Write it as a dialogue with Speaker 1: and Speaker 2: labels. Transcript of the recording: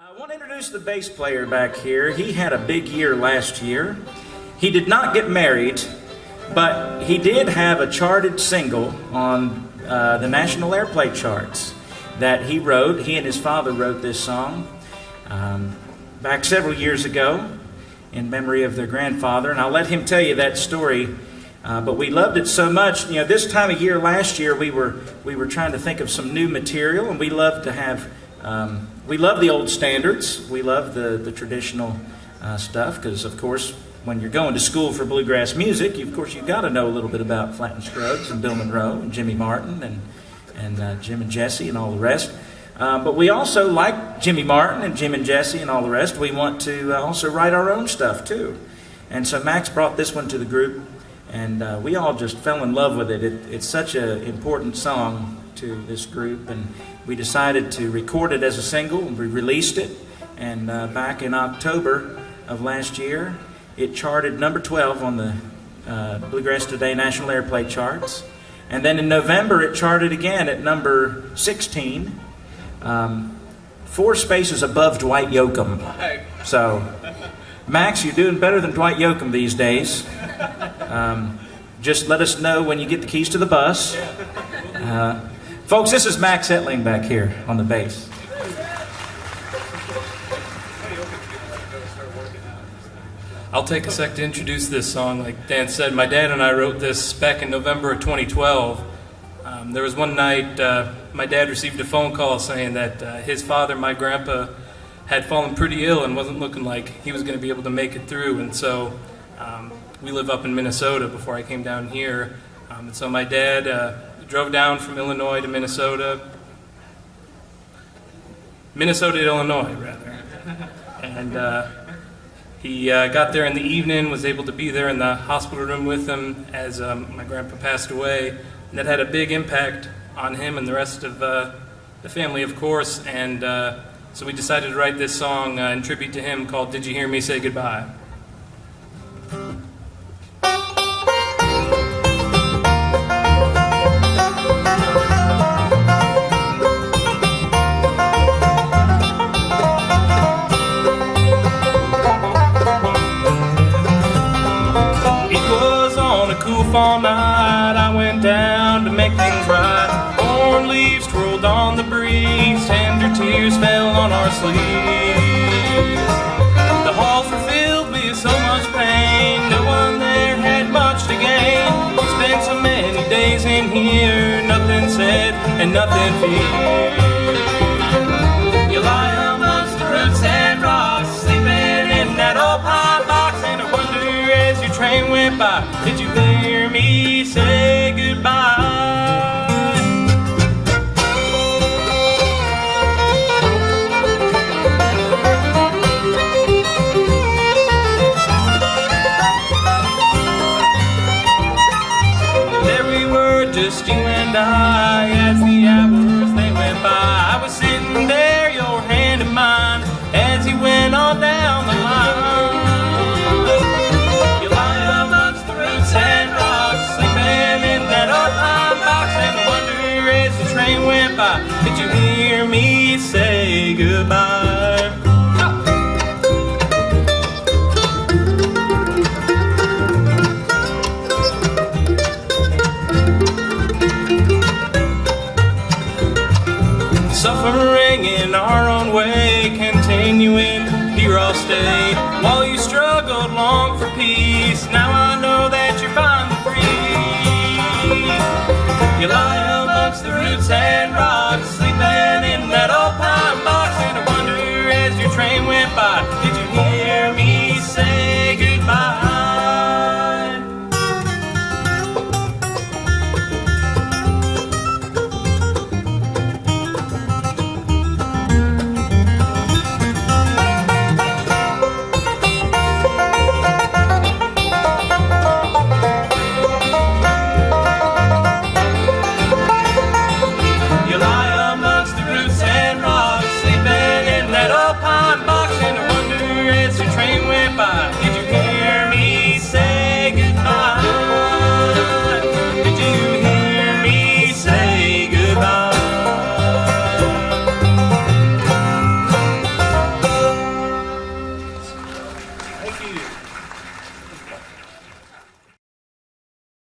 Speaker 1: I want to introduce the bass player back here. He had a big year last year. He did not get married, but he did have a charted single on the national airplay charts that he wrote. He and his father wrote this song back several years ago in memory of their grandfather, and I'll let him tell you that story. But we loved it so much. You know, this time of year last year, we were trying to think of some new material, and we love to have. We love the old standards. We love the traditional stuff because, of course, when you're going to school for bluegrass music, you've got to know a little bit about Flatt & Scruggs and Bill Monroe and Jimmy Martin and Jim and Jesse and all the rest. But we also, like Jimmy Martin and Jim and Jesse and all the rest, we want to also write our own stuff too. And so Max brought this one to the group, and we all just fell in love with it. It's such an important song to this group, and we decided to record it as a single, and we released it. And back in October of last year, it charted number 12 on the Bluegrass Today National Airplay charts. And then in November, it charted again at number 16, 4 spaces above Dwight Yoakam. So, Max, you're doing better than Dwight Yoakam these days. Just let us know when you get the keys to the bus. Folks, this is Max Ettling back here on the bass.
Speaker 2: I'll take a sec to introduce this song. Like Dan said, my dad and I wrote this back in November of 2012. There was one night my dad received a phone call saying that his father, my grandpa, had fallen pretty ill and wasn't looking like he was going to be able to make it through. And so we live up in Minnesota before I came down here. And so my dad drove down from Illinois to Minnesota to Illinois, rather. And he got there in the evening, was able to be there in the hospital room with him as my grandpa passed away. And that had a big impact on him and the rest of the family, of course. And so we decided to write this song in tribute to him called Did You Hear Me Say Goodbye? Fall night, I went down to make things right. Torn leaves twirled on the breeze, tender tears fell on our sleeves. The halls were filled with so much pain, no one there had much to gain. We spent so many days in here, nothing said and nothing feared. You lie amongst the roots and rocks, sleeping in that old pine box, and I wonder as your train went by, did you hear me say goodbye? There we were, just you and I, as the hours they went by. I was sitting there, your hand in mine, as he went on down the line. You lie amongst the roots and rocks, sleeping in that old pine box, and I wonder as the train went by, did you hear me say goodbye? Suffering in our own way, continuing, here I'll stay. While you struggled long for peace, now I know that you're finally free. You lie amongst the roots and rocks, sleeping in that old pine Thank you.